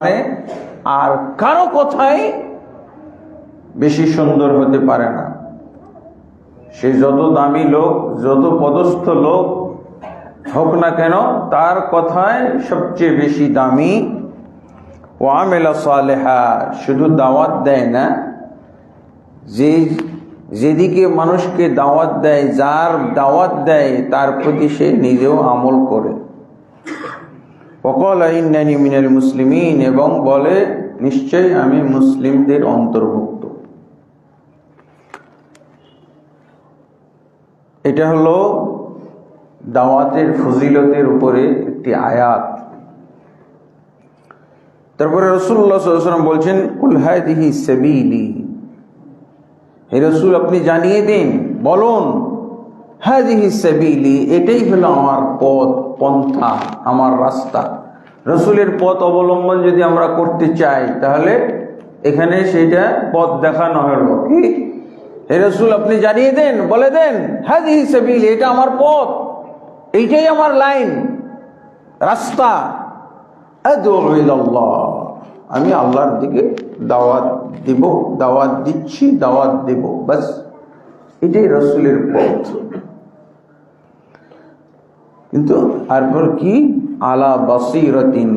আর কারো কথাই বেশি সুন্দর হতে পারে না। সে যত দামি লোক, যত পদস্থ লোক হোক না কেন, তার কথায় সবচেয়ে বেশি দামি ও আমেলা সালেহা। শুধু দাওয়াত দেয় না, যেদিকে মানুষকে দাওয়াত দেয়, যার দাওয়াত দেয় তার প্রতি সে নিজেও আমল করে। ওয়াকালা ইন্নানি মিনাল মুসলিমিন, এবং বলে নিশ্চয় আমি মুসলিমদের অন্তর্ভুক্ত। এটা হলো দাওয়াতের ফজিলতের উপরে একটি আয়াত। তারপরে রাসূলুল্লাহ সাল্লাল্লাহু আলাইহি ওয়াসাল্লাম বলছেন, কুল হাযিহি সাবিলি, হে রাসূল আপনি জানিয়ে দিন, বলুন, হাযিহি সাবিলি, এটাই হলো আমার পথ, পন্থা, আমার রাস্তা। রাসূলের পথ অবলম্বন যদি আমরা করতে চাই, তাহলে এখানে সেইটা পথ দেখানো হলো কি, হে রাসূল আপনি জানিয়ে দেন, বলে দেন, হাযিহি সাবিলি, এটা আমার পথ, এইটাই আমার লাইন, রাস্তা। আদউ ইলাল্লাহ, আমি আল্লাহর দিকে দাওয়াত দিব, দাওয়াত দিচ্ছি, দাওয়াত দেব, বাস এটাই রাসূলের পথ। কিন্তু তারপর কি, আলা বাসিরাতিন,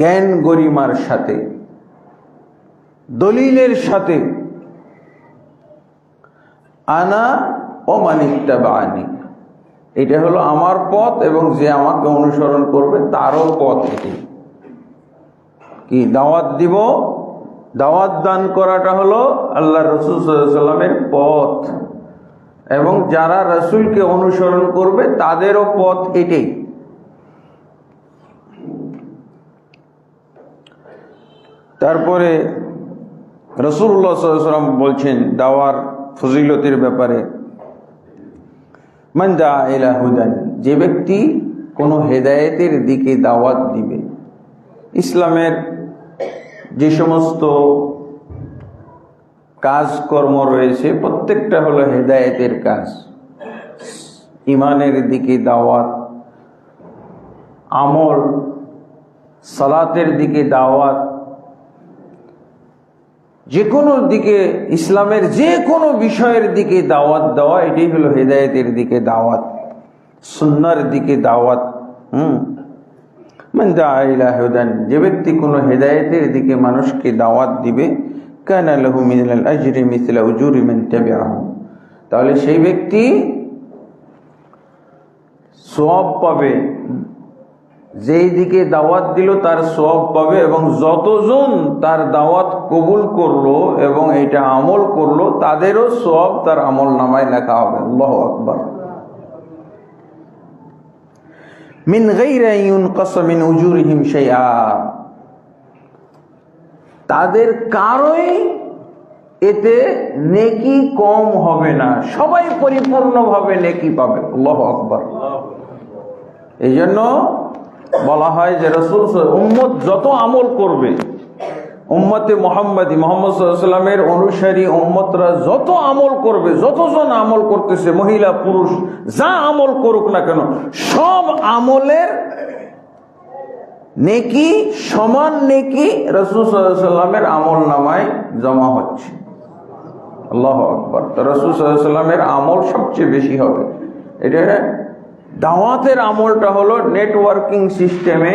জ্ঞান গরিমার সাথে, দলিলের সাথে, আনা ও মানিত্তাবানি, এটা হলো আমার পথ এবং যে আমাকে অনুসরণ করবে তারও পথ। এটি কি, দাওয়াত দিব, দাওয়াত দান করাটা হলো আল্লাহ রাসূল সাল্লাল্লাহু আলাইহি ওয়াসাল্লামের পথ, এবং যারা রাসূলকে অনুসরণ করবে তাদেরও পথ এটাই। তারপরে রাসূলুল্লাহ সাল্লাল্লাহু আলাইহি ওয়াসাল্লাম বলছেন দাওয়ার ফজিলতের ব্যাপারে, মান দা ইলা হুদান, যে ব্যক্তি কোনো হেদায়েতের দিকে দাওয়াত দিবে। ইসলামের যে সমস্ত কাজকর্ম রয়েছে প্রত্যেকটা হলো হেদায়েতের কাজ। ইমানের দিকে দাওয়াত, আমল, সালাতের দিকে দাওয়াত, যে কোনো দিকে, ইসলামের যে কোনো বিষয়ের দিকে দাওয়াত দেওয়া, এটাই হলো হেদায়েতের দিকে দাওয়াত, সুন্নাহর দিকে দাওয়াত। মান দাআ ইলা হুদান, যে ব্যক্তি কোনো হেদায়েতের দিকে মানুষকে দাওয়াত দিবে, কানা লাহু মিনাল আজরি মিসলা উজুরি মান তাবিআহু, তাহলে সেই ব্যক্তি সওয়াব পাবে, যেই দিকে দাওয়াত দিল তার সওয়াব পাবে, এবং যতজন তার দাওয়াত কবুল করলো এবং এটা আমল করলো তাদেরও সওয়াব তার আমল নামায় লেখা হবে। আল্লাহু আকবার। মিন গায়রি আন ইউনকাস মিন উজুরিহিম শাইআ, তাদের কারোই এতে নেকি কম হবে না, সবাই পরিপূর্ণভাবে নেকি পাবে। আল্লাহু আকবার। এই জন্য বলা হয় যে রাসূল উম্মত যত আমল করবে, উম্মতে মুহাম্মাদি, মুহাম্মদ সাল্লাল্লাহু আলাইহি ওয়াসাল্লামের অনুসারী উম্মতরা যত আমল করবে, যতজন আমল করতেছে, মহিলা পুরুষ যা আমল করুক না কেন, সব আমলের নেকি, সমান নেকি রাসূল সাল্লাল্লাহু আলাইহি ওয়াসাল্লামের আমল নামায় জমা হচ্ছে। আল্লাহু আকবার। তো রাসূল সাল্লাল্লাহু আলাইহি ওয়াসাল্লামের আমল সবচেয়ে বেশি হবে। এটা দাওয়াতের আমলটা হলো নেটওয়ার্কিং সিস্টেমে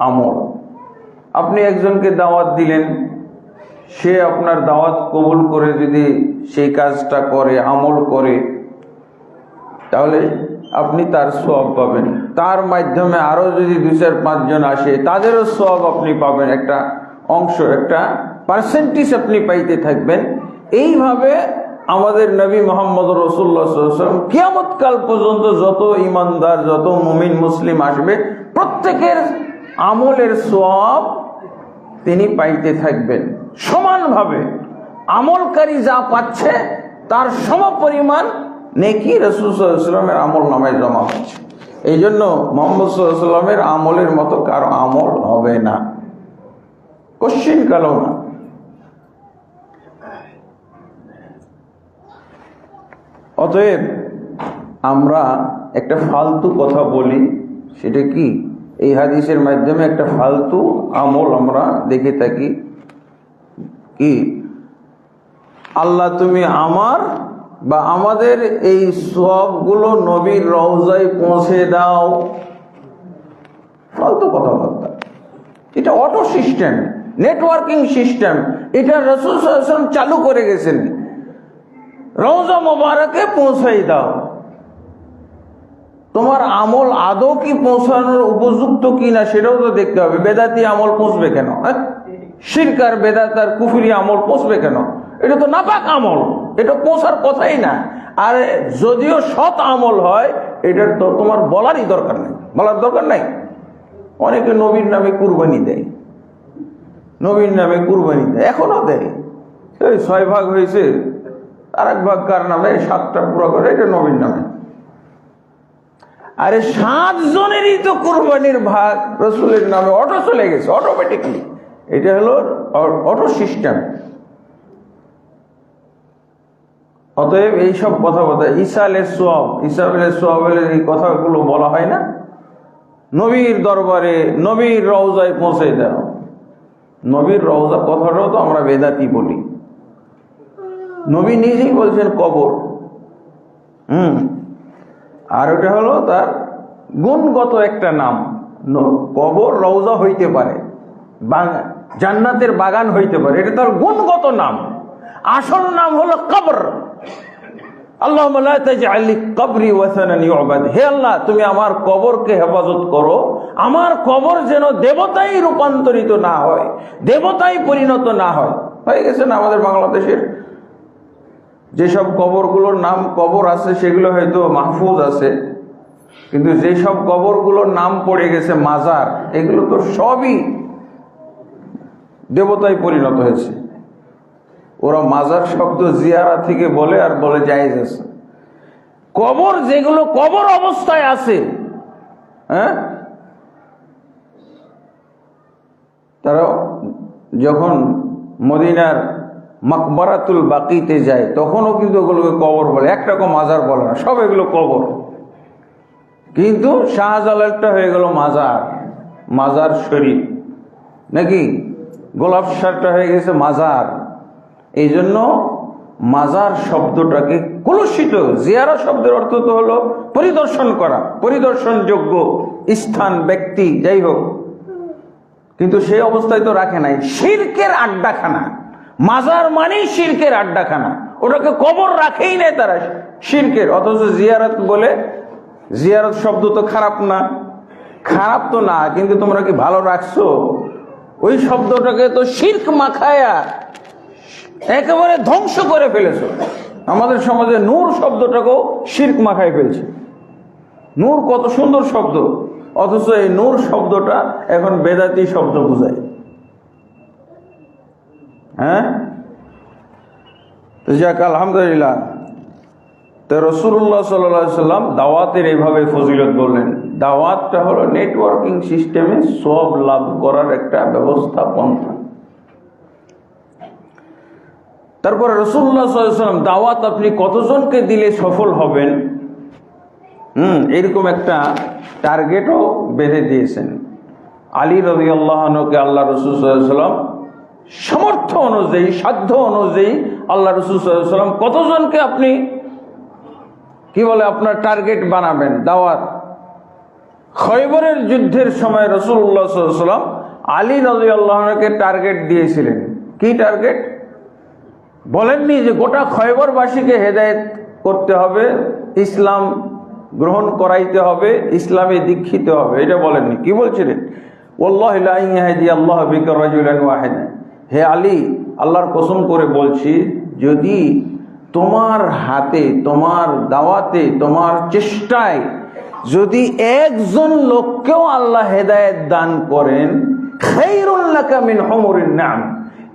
আমল। আপনি একজনকে দাওয়াত দিলেন, সে আপনার দাওয়াত কবুল করে যদি সেই কাজটা করে, আমল করে, তাহলে আপনি তার সওয়াব পাবেন। তার মাধ্যমে আরো যদি 2-4-5 জন আসে, তাদেরও সওয়াব আপনি পাবেন, একটা অংশ, একটা পার্সেন্টেজ আপনি পাইতে থাকবেন। এইভাবে আমাদের নবী মুহাম্মদ রাসূলুল্লাহ সাল্লাল্লাহু আলাইহি ওয়াসাল্লাম কিয়ামত কাল পর্যন্ত যত ঈমানদার, যত মুমিন মুসলিম আসবে, প্রত্যেকের আমলের সওয়াব তিনি পাইতে থাকবেন সমানভাবে। আমলকারী যা পাচ্ছে তার সমপরিমাণ নেকি রাসূল সাল্লাল্লাহু আলাইহি ওয়াসাল্লামের আমল নামায় জমা হচ্ছে। এই জন্য মুহাম্মদ সাল্লাল্লাহু আলাইহি ওয়াসাল্লামের আমলের মতো কারো আমল হবে না, কোশ্চিন কালো না। অতএব আমরা একটা ফালতু কথা বলি, সেটা কি, এই হাদিসের মাধ্যমে একটা ফালতু আমল আমরা দেখে থাকি, কি আল্লাহ তুমি আমার বা আমাদের এই সবগুলো নবীর রওজায় পৌঁছে দাও। ফালতু কথাবার্তা। এটা অটো সিস্টেম, নেটওয়ার্কিং সিস্টেম, এটা রাসূল সাল্লাল্লাহু আলাইহি ওয়াসাল্লাম চালু করে গেছেন। রওজা মোবারকে পৌঁছাই দাও। তোমার আমল আদৌ কি পৌঁছানোর উপযুক্ত কিনা সেটাও তো দেখতে হবে। বেদাতি আমল পৌঁছবে কেন? শিরক আর বেদাত আর কুফরি আমল পৌঁছবে কেন? এটা তো নাপাক আমল, এটা পৌঁছার কথাই না। আর যদিও সৎ আমল হয়, এটার তো তোমার বলারই দরকার নেই, বলার দরকার নাই। অনেকে নবীর নামে কুরবানি দেয়, নবীর নামে কুরবানি দেয়, এখনো দেয়। এই 6 ভাগ হয়েছে, আর 1 ভাগ কার নামে? 7টা পুরো করে, এটা নবীর নামে। আরে 7 জনেরই তো কুরবানির ভাগ রাসূলের নামে অটো চলে গেছে, অটোমেটিকলি। এটা হলো অটো সিস্টেম। অতএব এইসব কথা ইসালের সোয়াব, ইসালের সোয়াবের এই কথাগুলো বলা হয় না। নবীর দরবারে, নবীর রওজায় পৌঁছে দাও। নবীর রওজা কথাটাও তো আমরা বেদাতি বলি। নবী নিজেই বলছেন কবর। আর ওটা হলো তার গুণগত একটা নাম। কবর রওজা হইতে পারে, জান্নাতের বাগান হইতে পারে, এটা তার গুণগত নাম। আসল নাম হলো কবর। আল্লাহুম্মা লা তাজআল কবরি ওয়াসানান ইউবাদ। হে আল্লাহ, তুমি আমার কবরকে হেফাজত করো, আমার কবর যেন দেবতায় রূপান্তরিত না হয়, দেবতায় পরিণত না হয়। হয়ে গেছে না আমাদের বাংলাদেশের যেসব কবরগুলোর নাম কবর আছে সেগুলো হয়তো মাহফুজ আছে, কিন্তু যেসব কবরগুলোর নাম পড়ে গেছে মাজার, এগুলো তো সবই দেবতায় পরিণত হয়েছে। ওরা মাজার শব্দ জিয়ারা থেকে বলে, আর বলে জায়েজ আছে। কবর যেগুলো কবর অবস্থায় আছে, হ্যাঁ, তারা যখন মদিনার মাকবারাতুল বাকিতে যায় তখনও কিন্তু ওগুলোকে কবর বলে, একরকম মাজার বলে না, সব এগুলো কবর। কিন্তু শাহজালালটা হয়ে গেল মাজার, মাজার শরীফ নাকি, গোলাপ শাহটা হয়ে গেছে মাজার। এই জন্য মাজার শব্দটাকে কলুষিত। জিয়ারা শব্দের অর্থ তো হলো পরিদর্শন করা, পরিদর্শনযোগ্য স্থান, ব্যক্তি, যাই হোক। কিন্তু সেই অবস্থায় তো রাখে নাই, শিরকের আড্ডাখানা। মাজার মানেই শিরকের আড্ডাখানা, ওটাকে কবর রাখেই নাই তারা, শিরকের। অথচ জিয়ারত বলে, জিয়ারত শব্দ তো খারাপ না, খারাপ তো না, কিন্তু তোমরা কি ভালো রাখছো? ওই শব্দটাকে তো শিরক মাখায়া একেবারে ধ্বংস করে ফেলেছো। আমাদের সমাজে নূর শব্দটাকেও শিরক মাখায় ফেলছে। নূর কত সুন্দর শব্দ, অথচ এই নূর শব্দটা এখন বেদাতি শব্দ বোঝায়। হ্যাঁ, তো যাক, আলহামদুলিল্লাহ। তো রাসূলুল্লাহ সাল্লাল্লাহু আলাইহি সাল্লাম দাওয়াতের এইভাবে ফজিলত বললেন। দাওয়াতটা হলো নেটওয়ার্কিং সিস্টেমে সব লাভ করার একটা ব্যবস্থা, পন্থা। তারপরে রাসূলুল্লাহ সাল্লাল্লাহু আলাইহি সাল্লাম দাওয়াত আপনি কতজনকে দিলে সফল হবেন, এরকম একটা টার্গেটও বেঁধে দিয়েছেন। আলী রাদিয়াল্লাহু আনহুকে আল্লাহ রাসূল সাল্লাল্লাহু আলাইহি সাল্লাম সামর্থ্য অনুযায়ী, সাধ্য অনুযায়ী আল্লাহ রাসূল সাল্লাল্লাহু আলাইহি সাল্লাম কতজনকে আপনি কি বলে আপনার টার্গেট বানাবেন দাওয়াত। খয়বরের যুদ্ধের সময় রাসূলুল্লাহ সাল্লাল্লাহু আলাইহি সাল্লাম আলী রাদিয়াল্লাহু আনহুকে টার্গেট দিয়েছিলেন। কি টার্গেট? বলেননি যে গোটা খয়বরবাসীকে হেদায়েত করতে হবে, ইসলাম গ্রহণ করাইতে হবে, ইসলামে দীক্ষিত হবে, এটা বলেননি। কি বলছিলেন? ওয়াল্লাহি লা ইয়াহদিয়াল্লাহু বিকা রাজুলান ওয়াহিদান। হে আলী, আল্লাহর কসম করে বলছি, যদি তোমার হাতে, তোমার দাওয়াতে, তোমার চেষ্টায় যদি একজন লোককেও আল্লাহ হেদায়েত দান করেন, খায়রুল লাকা মিন হুমুরিন নাম,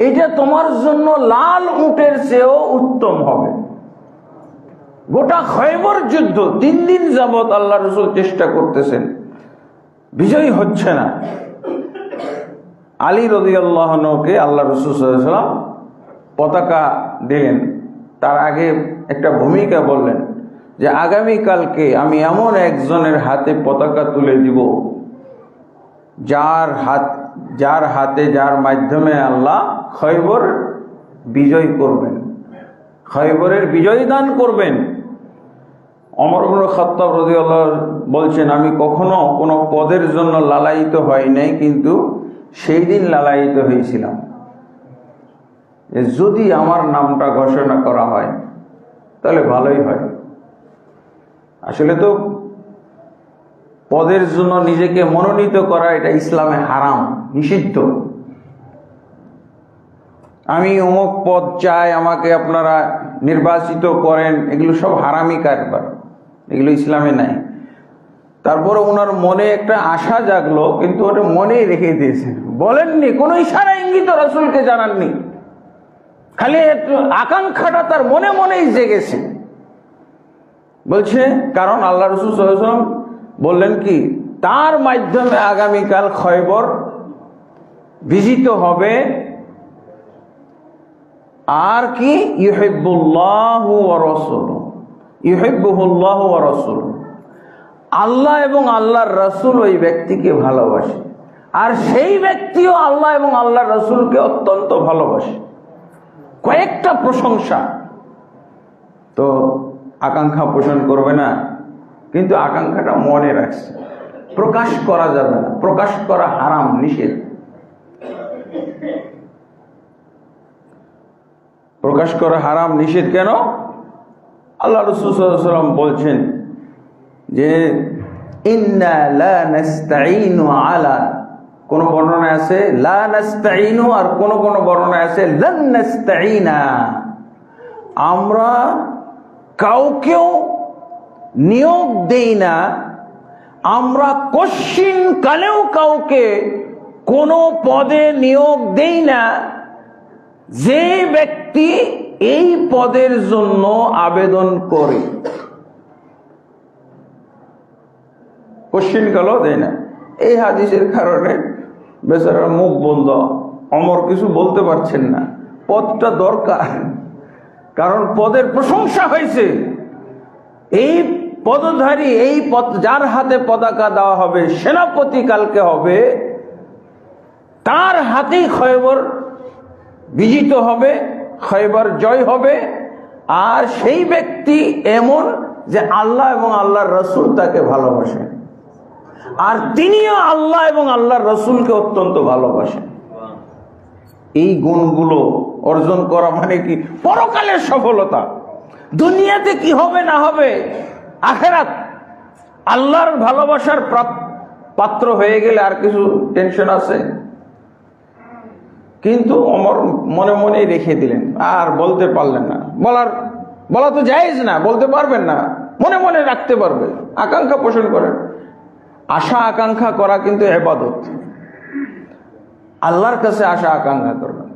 এটা তোমার জন্য লাল উটের চেয়েও উত্তম হবে। গোটা খয়বর যুদ্ধ 3 দিন যাবত আল্লাহ রাসূল চেষ্টা করতেছেন, বিজয়ী হচ্ছে না। আলী রাদিয়াল্লাহু আনহুকে আল্লাহ রাসূল সাল্লাল্লাহু আলাইহি ওয়াসাল্লাম পতাকা দিলেন। তার আগে একটা ভূমিকা বললেন যে আগামীকালকে আমি এমন একজনের হাতে পতাকা তুলে দিব যার হাতে যার মাধ্যমে আল্লাহ খয়বর বিজয় করবেন, খয়বরের বিজয় দান করবেন। ওমর ইবনে খাত্তাব রাদিয়াল্লাহু বলছেন, আমি কখনো কোনো পদের জন্য লালায়িত হই নাই, কিন্তু সেই দিন লালায়িত হয়েছিলাম যে যদি আমার নামটা ঘোষণা করা হয় তাহলে ভালোই হয়। আসলে তো পদের জন্য নিজেকে মনোনীত করা এটা ইসলামে হারাম, নিষিদ্ধ। আমি অমুক পদ চাই, আমাকে আপনারা নির্বাচিত করেন, এগুলো সব হারামি কারবার, এগুলো ইসলামে নাই। তারপরে ওনার মনে একটা আশা জাগলো, কিন্তু ওটা মনেই রেখে দিয়েছেন, বলেননি, কোনো ইশারা ইঙ্গিত রাসূলকে জানাননি, খালি আকাঙ্ক্ষাটা তার মনে মনেই জেগেছে। বলছে কারণ আল্লাহ রাসূল সাল্লাল্লাহু আলাইহি ওয়াসাল্লাম বললেন কি, তার মাধ্যমে আগামীকাল খয়বর বিজিত হবে। আর কি, ইউহিব্বুল্লাহু ওয়া রাসূলুহু, ইউহিব্বুহুল্লাহু ওয়া রাসূলুহু, আল্লাহ এবং আল্লাহর রাসূল ওই ব্যক্তিকে ভালোবাসে, আর সেই ব্যক্তিও আল্লাহ এবং আল্লাহর রাসূলকে অত্যন্ত ভালোবাসে। কয়েকটা প্রশংসা। তো আকাঙ্ক্ষা পোষণ করবে না, কিন্তু আকাঙ্ক্ষাটা মনে রাখছে, প্রকাশ করা যাবে না, প্রকাশ করা হারাম, নিষেধ। প্রকাশ করা হারাম, নিষেধ কেন? আল্লাহ রাসূল সাল্লাল্লাহু আলাইহি ওয়াসাল্লাম বলছেন যে ইন্না লা নাস্তাঈনু আলা, কোন বর্ণনা আছে লা নাস্তাঈনু, আর কোন কোন বর্ণনা আছে লান নাস্তাঈনা, আমরা কাউকেও নিয়োগ দেই না, আমরা কশ্চিন কালেও কাউকে কোনো পদে নিয়োগ দেই না যে ব্যক্তি এই পদের জন্য আবেদন করে, কশ্চিন কালেও দেয় না। এই হাদিসের কারণে বেচারার মুখ বন্ধ, ওমর কিছু বলতে পারছেন না। পদটা দরকার, কারণ পদের প্রশংসা হয়েছে। এই পদধারী, এই পদ, যার হাতে পতাকা দেওয়া হবে, সেনাপতি কালকে হবে, তার হাতেই খয়বর বিজিত হবে, খয়বর জয় হবে। আর সেই ব্যক্তি এমন যে আল্লাহ এবং আল্লাহর রাসূল তাকে ভালোবাসেন, আর তিনিও আল্লাহ এবং আল্লাহর রাসূলকে অত্যন্ত ভালোবাসেন। এই গুণগুলো অর্জন করা মানে কি পরকালের সফলতা। দুনিয়াতে কি হবে না হবে, আখিরাত আল্লাহর ভালোবাসার পাত্র হয়ে গেলে আর কিছু টেনশন আছে? কিন্তু ওমর মনে মনে রেখে দিলেন, আর বলতে পারলেন না। বলা তো জায়েজ না, বলতে পারবেন না, মনে মনে রাখতে পারবে, আকাঙ্ক্ষা পোষণ করেন। আশা আকাঙ্ক্ষা করা কিন্তু ইবাদত। আল্লাহর কাছে আশা আকাঙ্ক্ষা করবেন,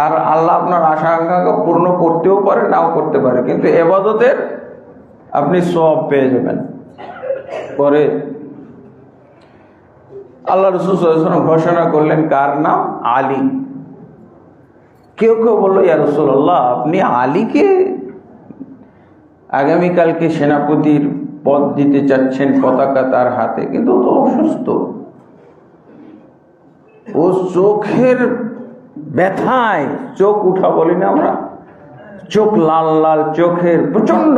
আর আল্লাহ আপনার আশা আকাঙ্ক্ষা পূর্ণ করতেও পারে, নাও করতে পারে, কিন্তু ইবাদতের আপনি সওয়াব পেয়ে যাবেন। পরে আল্লাহ রাসূল সাল্লাল্লাহু আলাইহি ওয়াসাল্লাম ঘোষণা করলেন, কার নাম? আলী। কেউ কেউ বলল, ইয়া রাসূলুল্লাহ, আপনি আলীকে আগামীকালকে সেনাপতির পদ দিতে চাচ্ছেন, পতাকা তার হাতে, কিন্তু ও তো অসুস্থ, ও চোখের ব্যথায়, চোখ উঠা বলি না আমরা, চোখ লাল লাল, চোখের প্রচন্ড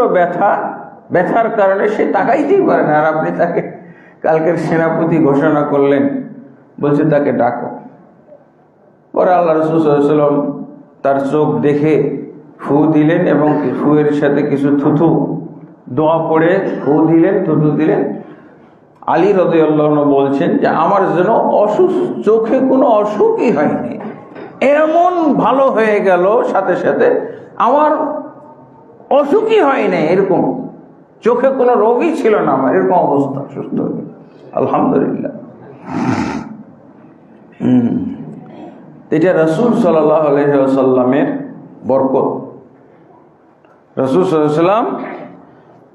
ব্যথার কারণে সে তাকাইতেই পারে না, আর আপনি তাকে কালকের সেনাপতি ঘোষণা করলেন, বলছে তাকে ডাকো। পরে আল্লাহ রাসূল সাল্লাল্লাহু আলাইহি ওয়াসাল্লাম তার চোখ দেখে ফু দিলেন, এবং ফুয়ের সাথে কিছু থুথু দোয়া পড়ে ফু দিলেন, থুথু দিলেন। আলী রাদিয়াল্লাহু আনহু বলছেন যে আমার যেন চোখে কোনো অসুখই হয়নি, এমন ভালো হয়ে গেল, সাথে সাথে আমার অসুখই হয় নাই, এরকম চোখে কোনো রোগই ছিল না আমার, এরকম অবস্থা, সুস্থ হয়ে গেল, আলহামদুলিল্লাহ। এটা রাসূল সাল্লাল্লাহু আলাইহি ওয়াসাল্লামের বরকত। রাসূল সাল্লাল্লাহু আলাইহি ওয়াসাল্লাম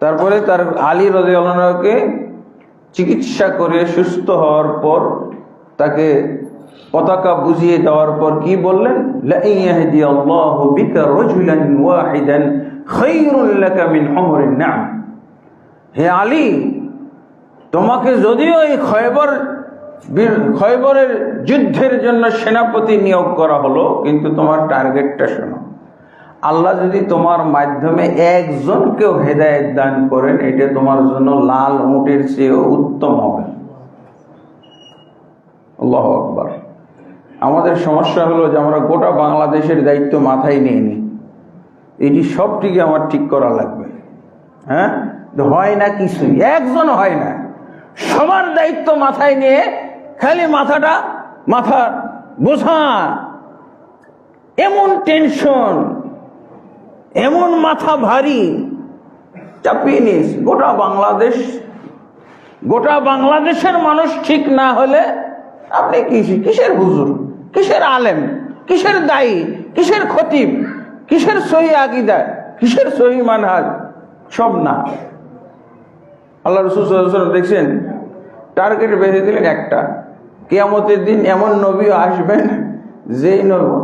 তারপরে তার আলী রাদিয়াল্লাহু আনহুকে চিকিৎসা করে সুস্থ হওয়ার পর, তাকে পতাকা বুঝিয়ে দেওয়ার পর কি বললেন? লা ইয়াহদিয়াল্লাহু বিকা রাজুলান ওয়াহিদান খায়রুল লাকা মিন হুমরিন না'ম। হে আলী, তোমাকে যদিও এই খয়বর খয়বরের যুদ্ধের জন্য সেনাপতি নিয়োগ করা হলো, কিন্তু তোমার টার্গেটটা শোনো, আল্লাহ যদি তোমার মাধ্যমে একজনকেও হেদায়েত দান করেন, এটা তোমার জন্য লাল উটের চেয়েও উত্তম হবে। আল্লাহু আকবার। আমাদের সমস্যা হলো যে আমরা গোটা বাংলাদেশের দায়িত্ব মাথায় নিয়ে নিই, এটি সবটিকে আমার ঠিক করা লাগবে। হ্যাঁ, হয় না কিছুই, একজন হয় না, সবার দায়িত্ব মাথায় নিয়ে খালি মাথা বোঝা, এমন টেনশন, এমন মাথা ভারী চাপিয়ে নিস। গোটা বাংলাদেশের মানুষ ঠিক না হলে আপনি কিসের হুজুর, কিসের আলেম, কিসের দায়ী, কিসের খতিব, কিসের সহি আকীদা, কিসের সহি মানহাজ, সব না। আল্লাহ রাসূল সাল্লাল্লাহু আলাইহি ওয়াসাল্লাম দেখছেন টার্গেট বেঁধে দিলেন একটা, কিয়ামতের দিন এমন নবী আসবেন যেই নবী,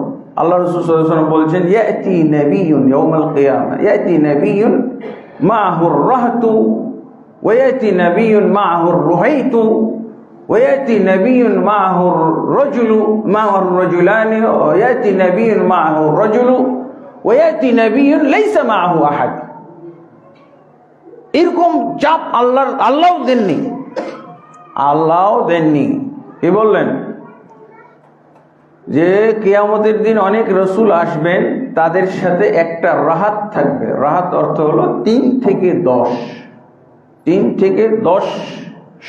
আল্লাহ রাসূল সাল্লাল্লাহু আলাইহি ওয়াসাল্লাম বলছেন, ইয়াতি নাবিয়্যুন ইয়াউমাল কিয়ামা, ইয়াতি নাবিয়্যুন মা'হুর রাহতু ওয়া ইয়াতি নাবিয়্যুন মা'হুর রুহাইতু ওয়া ইয়াতি নাবিয়্যুন মা'হুর রাজুলু মা'হুর রাজুলানি ওয়া ইয়াতি নাবিয়্যুন মা'হুর রাজুলু ওয়া ইয়াতি নাবিয়্যুন লাইসা মা'হু আহাদ। এরকম চাপ আল্লাহও দেননি। কি বললেন? যে কিয়ামতের দিন অনেক রসুল আসবেন, তাদের সাথে একটা রাহাত থাকবে। রাহাত অর্থ হলো 3 থেকে 10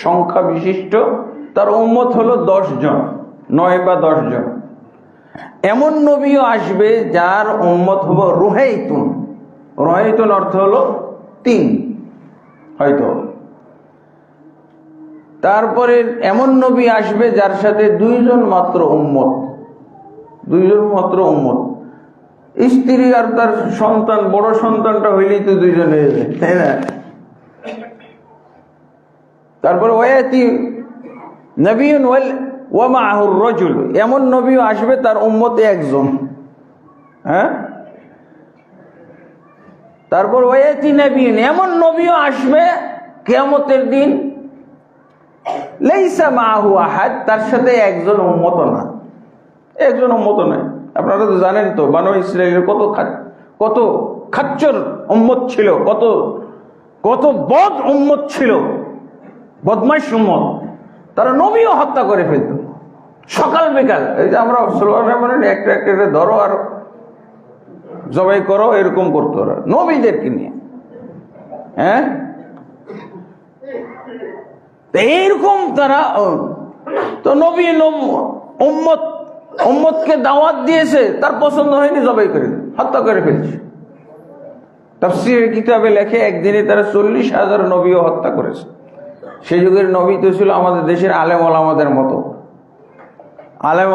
সংখ্যা বিশিষ্ট, তার উম্মত হলো 10 জন, 9 বা 10 জন। এমন নবীও আসবে যার উম্মত হলো রুহাইতুন অর্থ হলো 3 হয়তো। তারপরে এমন নবী আসবে যার সাথে 2 জন মাত্র উম্মত, স্ত্রী আর তার সন্তান, বড় সন্তানটা হইলেই তো 2 জন হয়ে যায়, তাই না? তারপর ওয়ায়াতি নবিয়ুন ওয়া মা'হুর রাজুল, এমন নবীও আসবে তার উম্মতে 1 জন। হ্যাঁ, তারপর ওয়ায়াতি নবিয়ুন, এমন নবীও আসবে কিয়ামতের দিন লাইসা মা'হু আহাদ, তার সাথে একজন উম্মত নাই। আপনারা তো জানেন তো বনু ইসরাঈলের কত খাচ্চর উম্মত ছিল, কত বদ উম্মত ছিল, বদমাইশ উম্মত। তারা নবীও হত্যা করে ফেলত সকাল বিকাল। এই যে আমরা স্লোগানে বলেন একটা ধরো আর জবাই করো, এরকম করতো ওরা নবীদেরকে নিয়ে। হ্যাঁ, এইরকম তারা তো নবী উম্মতকে দাওয়াত দিয়েছে, তার পছন্দ হয়নি, জবাই করে হত্যা করে ফেলছে। তাফসীরের কিতাবে লেখে একদিনে তারা 40,000 নবীও হত্যা করেছে। সেই যুগের নবী তো ছিল আমাদের দেশের আলেম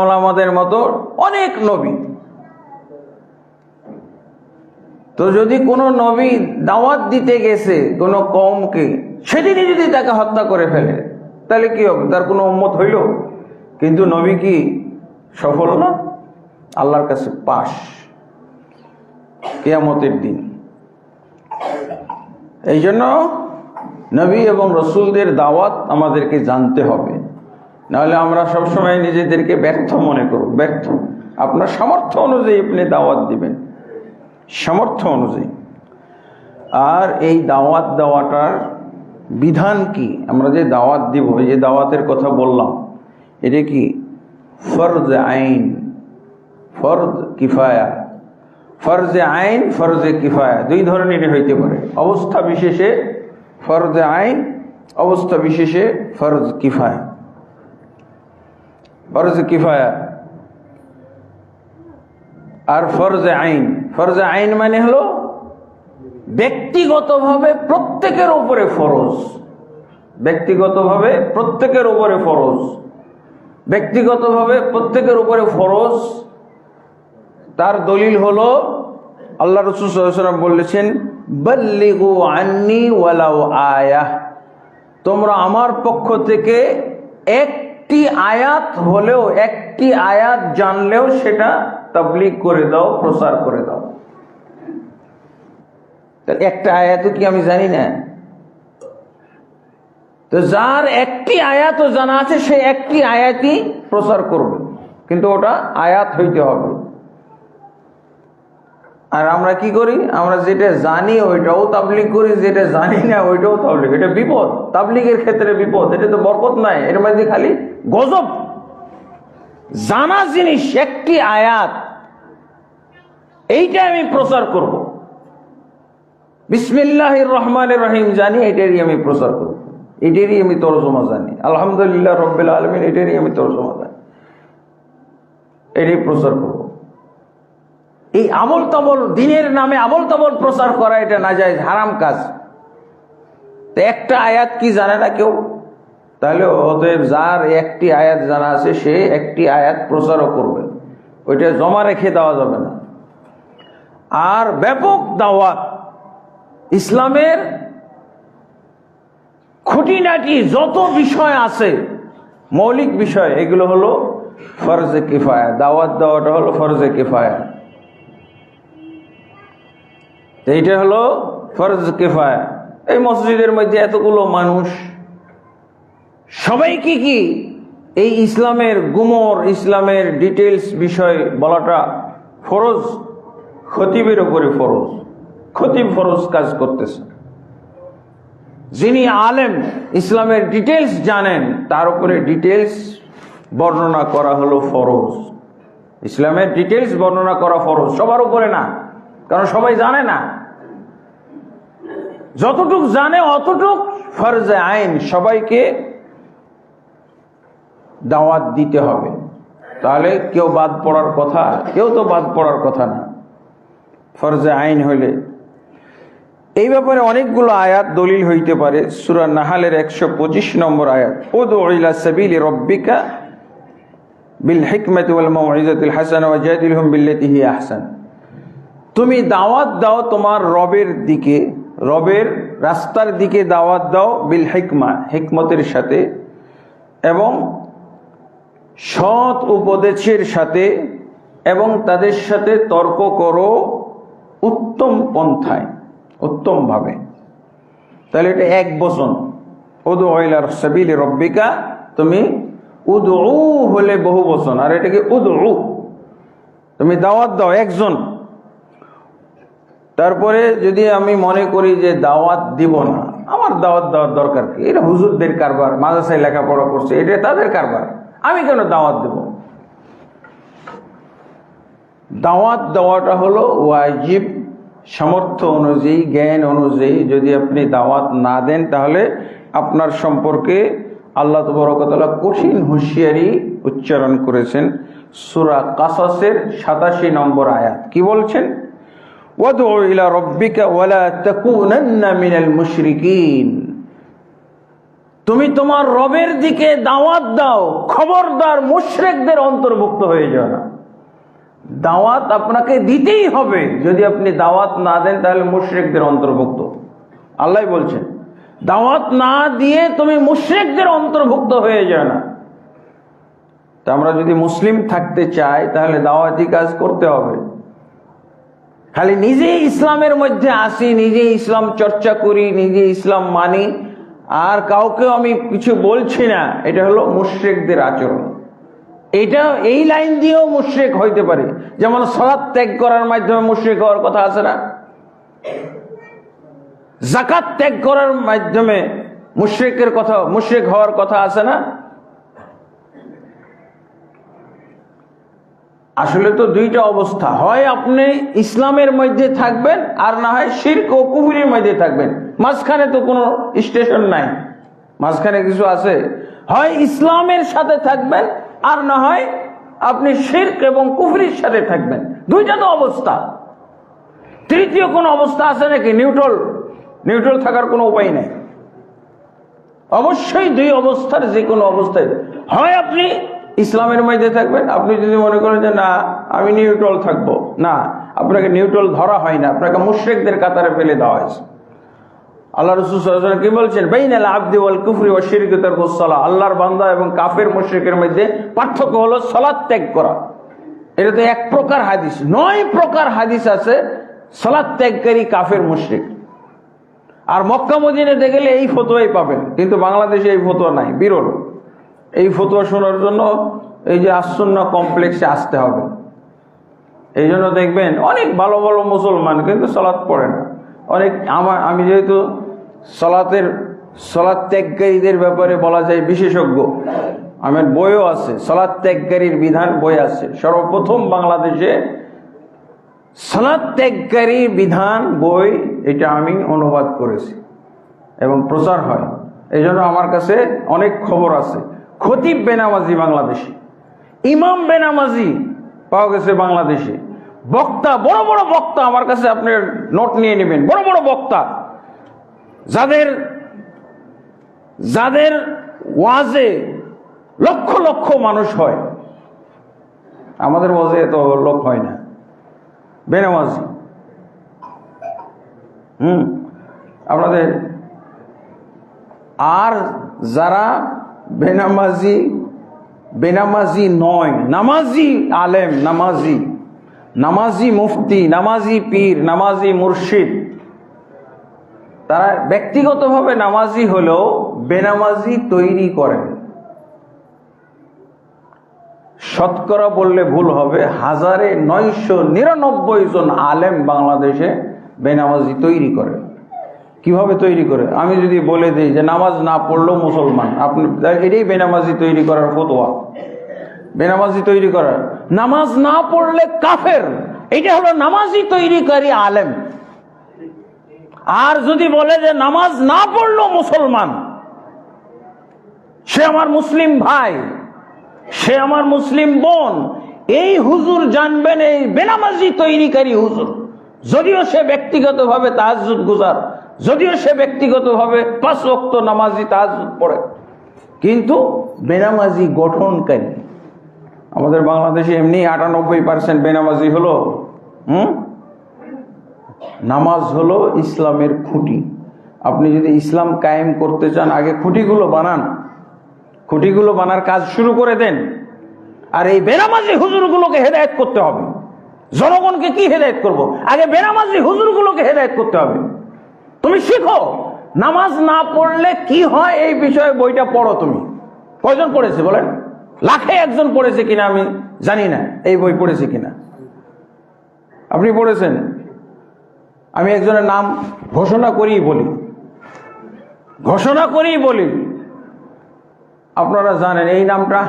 ওলামাদের মতো অনেক নবী। তো যদি কোনো নবী দাওয়াত দিতে গেছে কোনো কওমকে, সেদিনই যদি তাকে হত্যা করে ফেলে, তাহলে কি হবে? তার কোনো উম্মত হইল? কিন্তু নবী কি সফল না? আল্লাহর কাছে পাস কিয়ামতের দিন। এই জন্য নবী এবং রসুলদের দাওয়াত আমাদেরকে জানতে হবে, নাহলে আমরা সবসময় নিজেদেরকে ব্যর্থ মনে করব। আপনার সামর্থ্য অনুযায়ী আপনি দাওয়াত দিবেন, সামর্থ্য অনুযায়ী। আর এই দাওয়াত দেওয়াটার বিধান কি? আমরা যে দাওয়াত দিব, এই যে দাওয়াতের কথা বললাম, এটা কি ফরজ আইন, ফরজ কিফায়া? ফরজে আইন, ফরজে কিফায়া 2 ধরনের হইতে পারে। অবস্থা বিশেষে ফরজে আইন, অবস্থা বিশেষে ফরজ কিফায়া। ফরজে কিফায়া আর ফরজে আইন। ফরজে আইন মানে হলো ব্যক্তিগতভাবে প্রত্যেকের উপরে ফরজ, ব্যক্তিগতভাবে প্রত্যেকের উপরে ফরজ। তার দলিল হলো আল্লাহ রাসূল সাল্লাল্লাহু আলাইহি ওয়াসাল্লাম বলেছেন, বাল্লিগু আন্নি ওয়ালাউ আয়াহ, তোমরা আমার পক্ষ থেকে একটি আয়াত হলেও, একটি আয়াত জানলেও সেটা তাবলীগ করে দাও, প্রচার করে দাও। একটা আয়াতও কি আমি জানি না? তো যার একটি আয়াতও জানা আছে সে একটি আয়াতই প্রচার করবে, কিন্তু ওটা আয়াত হইতে হবে। আর আমরা কি করি, আমরা যেটা জানি ওইটাও তাবলীগ করি, যেটা জানি না ওইটাও তাবলীগ। এটা বিপদ, তাবলীগের ক্ষেত্রে বিপদ। এটা তো বরকত নাই, এর মধ্যে খালি গজব। জানা জিনিস একটি আয়াত, এইটা আমি প্রচার করব, বিসমিল্লাহির রহমানির রহিম জানি, এটারই আমি প্রচার করব, এটারই আমি তরজমা জানি, আলহামদুলিল্লাহ রাব্বিল আলামিন এটারই আমি তরজমা জানি, এটাই প্রচার করব। এই আমল তামল, দিনের নামে আমল তামল প্রচার করা এটা নাজায়েজ, হারাম কাজ। তো একটা আয়াত কি জানে না কেউ, তাহলে অতএব যার একটি আয়াত জানা আছে সে একটি আয়াত প্রচারও করবে, ওইটা জমা রেখে দেওয়া যাবে না। আর ব্যাপক দাওয়াত, ইসলামের খুঁটিনাটি যত বিষয় আছে, মৌলিক বিষয়, এগুলো হলো ফরজে কিফায়া। দাওয়াত দেওয়াটা হলো ফরজে কিফায়া, এইটা হলো ফরজ কিফায়া। এই মসজিদের মধ্যে এতগুলো মানুষ, সবাইকে কি এই ইসলামের গুমর, ইসলামের ডিটেলস বিষয় বলাটা ফরজ? খতিবের উপরে ফরজ, খতিব ফরজ কাজ করতেছে। যিনি আলেম, ইসলামের ডিটেলস জানেন, তার উপরে ডিটেলস বর্ণনা করা হলো ফরজ। ইসলামের ডিটেলস বর্ণনা করা ফরজ, সবার উপরে না, কারণ সবাই জানে না। যতটুক জানে অতটুক ফরজে আইন, সবাইকে দাওয়াত দিতে হবে। তাহলে কেউ বাদ পড়ার কথা, কেউ তো বাদ পড়ার কথা না ফরজে আইন হইলে। এই ব্যাপারে অনেকগুলো আয়াত দলিল হইতে পারে। সূরা নাহালের 125 নম্বর আয়াত, উদউ ইলা সাবিলি রাব্বিকা বিল হিকমাতি ওয়াল মাউইযাতিল হাসানা ওয়াজাদিলহুম বিল্লাতি হিয়া আহসান। তুমি দাওয়াত দাও তোমার রবের দিকে, রবের রাস্তার দিকে দাওয়াত দাও, বিল হিকমা, হিকমতের সাথে, এবং সৎ উপদেশের সাথে, এবং তাদের সাথে তর্ক করো উত্তম পন্থায়, উত্তম ভাবে। তাহলে এটা এক বচন, উদউ ইলা সাবিলি রাব্বিকা। তুমি উদউ হলে বহু বচন, আর এটাকে উদউ, তুমি দাওয়াত দাও একজন। তারপরে যদি আমি মনে করি যে দাওয়াত দিব না, আমার দাওয়াত দেওয়ার দরকার কি, এটা হুজুরদের কারবার, মাদ্রাসায় লেখাপড়া করছে, এটা তাদের কারবার, আমি কেন দাওয়াত দেব? দাওয়াত দেওয়াটা হলো ওয়াজিব, সামর্থ্য অনুযায়ী, জ্ঞান অনুযায়ী। যদি আপনি দাওয়াত না দেন তাহলে আপনার সম্পর্কে আল্লাহ তাবারক ওয়া তাআলা কঠিন হুঁশিয়ারি উচ্চারণ করেছেন। সূরা কাসাসের 87 নম্বর আয়াত কি বলছেন? ওয়াদউ ইলা রাব্বিকা ওয়ালা তাকুনান্না মিনাল মুশরিকিন। তুমি তোমার রবের দিকে দাওয়াত দাও, খবরদার মুশরিকদের অন্তর্ভুক্ত হয়ে যাও না। দাওয়াত আপনাকে দিতেই হবে, যদি আপনি দাওয়াত না দেন তাহলে মুশরিকদের অন্তর্ভুক্ত। আল্লাহ বলছেন দাওয়াত না দিয়ে তুমি মুশরিকদের অন্তর্ভুক্ত হয়ে যাও না। তা আমরা যদি মুসলিম থাকতে চাই তাহলে দাওয়াতি কাজ করতে হবে। খালি নিজে ইসলামের মধ্যে আসি, নিজে ইসলাম চর্চা করি, নিজে ইসলাম মানি, আর কাউকে আমি কিছু বলছি না, এটা হলো মুশরিকদের আচরণ। এটা এই লাইন দিয়েও মুশরিক হইতে পারে, যেমন সালাত ত্যাগ করার মাধ্যমে মুশরিক হওয়ার কথা আছে না, যাকাত ত্যাগ করার মাধ্যমে মুশরিকের কথা, মুশরিক হওয়ার কথা আছে না। আসলে তো দুইটা অবস্থা, হয় আপনি ইসলামের মধ্যে থাকবেন, আর না হয় শিরক ও কুফরির মধ্যে থাকবেন। মাঝখানে তো কোনো স্টেশন নাই, মাঝখানে কিছু আছে? হয় ইসলামের সাথে থাকবেন, আর না হয় আপনি শিরক এবং কুফরির সাথে থাকবেন। দুইটা তো অবস্থা, তৃতীয় কোন অবস্থা আছে নাকি? নিউট্রাল, নিউট্রাল থাকার কোনো উপায় নেই। অবশ্যই দুই অবস্থার যে কোনো অবস্থায়, হয় আপনি ইসলামের মধ্যে থাকবেন, আপনি যদি মনে করেন যে না আমি নিউট্রাল থাকবো, না, আপনাকে নিউট্রাল ধরা হয় না, আপনাকে মুশরিকদের কাতারে ফেলে দেওয়া হয়েছে। আল্লাহ রাসূল সাল্লাল্লাহু আলাইহি ওয়াসাল্লাম কি বলছেন? বাইনাল আবদি ওয়াল কুফরি ওয়াশ শিরকি তারকুস সালাহ। আল্লাহর বান্দা এবং কাফের মুশরিকের মধ্যে পার্থক্য হলো সালাত ত্যাগ করা। এটা তো এক প্রকার হাদিস, 9 প্রকার হাদিস আছে সালাত ত্যাগকারী কাফের মুশরিক। আর মক্কা মদিনাতে গেলে এই ফতোয়াই পাবেন, কিন্তু বাংলাদেশে এই ফতোয়া নাই, বিরল। এই ফতোয়া শোনার জন্য এই যে আসুন্নাহ কমপ্লেক্সে আসতে হবে। এই জন্য দেখবেন অনেক ভালো ভালো মুসলমান কিন্তু সালাত পড়ে না। অনেক আমি যেহেতু সালাত ত্যাগকারীদের ব্যাপারে বলা যায় বিশেষজ্ঞ, আমার বইও আছে, সালাত ত্যাগকারীর বিধান বই আছে। সর্বপ্রথম বাংলাদেশে সালাত ত্যাগকারীর বিধান বই, এটা আমি অনুবাদ করেছি এবং প্রচার হয়। এই জন্য আমার কাছে অনেক খবর আছে। খতিব বেনামাজি বাংলাদেশে, ইমাম বেনামাজি পাওয়া গেছে বাংলাদেশে, বক্তা, বড় বড় বক্তা আমার কাছে, আপনি নোট নিয়ে নেবেন, বড় বড় বক্তা যাদের ওয়াজে লক্ষ লক্ষ মানুষ হয়। আমাদের ওয়াজে এত লোক হয় না, বেনামাজি। আপনাদের আর যারা বেনামাজি নয়, নামাজি আলেম, নামাজি মুফতি, নামাজি পীর, নামাজি মুর্শিদ, তারা ব্যক্তিগতভাবে নামাজি হলেও বেনামাজি তৈরি করেন। শতকরা বললে ভুল হবে, 1999 জন আলেম বাংলাদেশে বেনামাজি তৈরি করে। কিভাবে তৈরি করে? আমি যদি বলে দিই যে নামাজ না পড়লেও মুসলমান, আপনি এটাই বেনামাজি তৈরি করার ফতোয়া। বেনামাজি তৈরি করার, নামাজ না পড়লে কাফের, এটা হলো নামাজি তৈরিকারী আলেম। আর যদি বলে যে নামাজ না পড়লেও মুসলমান, সে আমার মুসলিম ভাই, সে আমার মুসলিম বোন, এই হুজুর জানবেন এই বেনামাজি তৈরিকারী হুজুর। যদিও সে ব্যক্তিগতভাবে তাহাজ্জুদ গুজার, যদিও সে ব্যক্তিগতভাবে 5 ওয়াক্ত নামাজি তাহাজ্জুদ পড়ে, কিন্তু বেনামাজি গঠনকারী। আমাদের বাংলাদেশে এমনি 98% বেনামাজি হলো। নামাজ হলো ইসলামের খুঁটি। আপনি যদি ইসলাম কায়েম করতে চান, আগে খুঁটিগুলো বানান, খুঁটিগুলো বানার কাজ শুরু করে দেন। আর এই বেনামাজি হুজুরগুলোকে হেদায়েত করতে হবে। জনগণকে কি হেদায়েত করব? আগে বেনামাজি হুজুরগুলোকে হেদায়েত করতে হবে। তুমি শিখো নামাজ না পড়লে কি হয় এই বিষয়ে বইটা পড়ো। তুমি কয়জন পড়েছে বলেন? লাখে একজন পড়েছে কিনা আমি জানি না, এই বই পড়েছে কিনা। আপনি পড়েছেন? আমি একজনের নাম ঘোষণা করেই বলি, আপনারা জানেন এই নামটা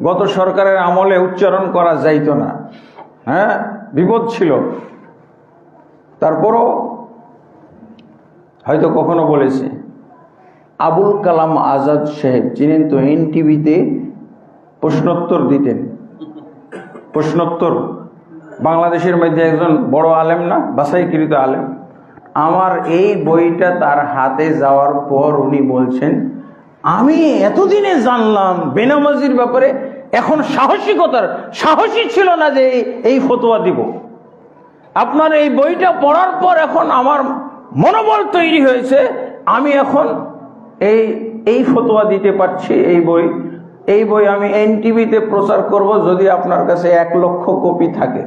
গত সরকারের আমলে উচ্চারণ করা যাইতো না, হ্যাঁ, বিপদ ছিল। তারপরও হয়তো কখনো বলেছি। আবুল কালাম আজাদ সাহেব, চিনেন তো? এনটিভিতে প্রশ্নোত্তর দিতেন। প্রশ্নোত্তর, বাংলাদেশের মধ্যে একজন বড় আলেম না, বাছাইকৃত আলেম। আমার এই বইটা তার হাতে যাওয়ার পর উনি বলছেন, আমি এতদিনে জানলাম বেনামাজির ব্যাপারে, এখন সাহসী ছিল না যে এই ফতোয়া দিব। আপনার এই বইটা পড়ার পর এখন আমার মনোবল তৈরি হয়েছে, আমি এখন এই ফতোয়া দিতে পারছি। এই বই আমি এনটিভিতে প্রচার করব যদি আপনার কাছে 1 লক্ষ কপি থাকে।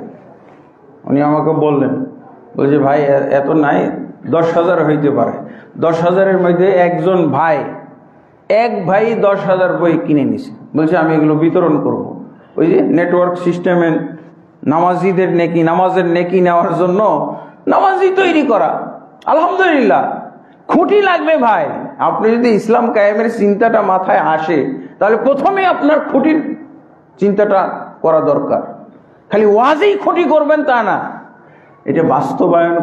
উনি আমাকে বললেন, বলছে ভাই এত নাই, 10,000 হইতে পারে। 10,000-এর মধ্যে এক ভাই 10,000 বই কিনে নিছে। বলছে আমি এগুলো বিতরণ করব। ওই যে নেটওয়ার্ক সিস্টেমে নামাজের নেকি নেওয়ার জন্য নামাজি তৈরি করা। আলহামদুলিল্লাহ, খুঁটি লাগবে ভাই। আপনি যদি ইসলাম কায়েমের চিন্তাটা মাথায় আসে, তাহলে প্রথমে আপনার খুঁটির চিন্তাটা করা দরকার। খালি ওয়াজেই খুঁটি করবেন তা না, এটা বাস্তবায়ন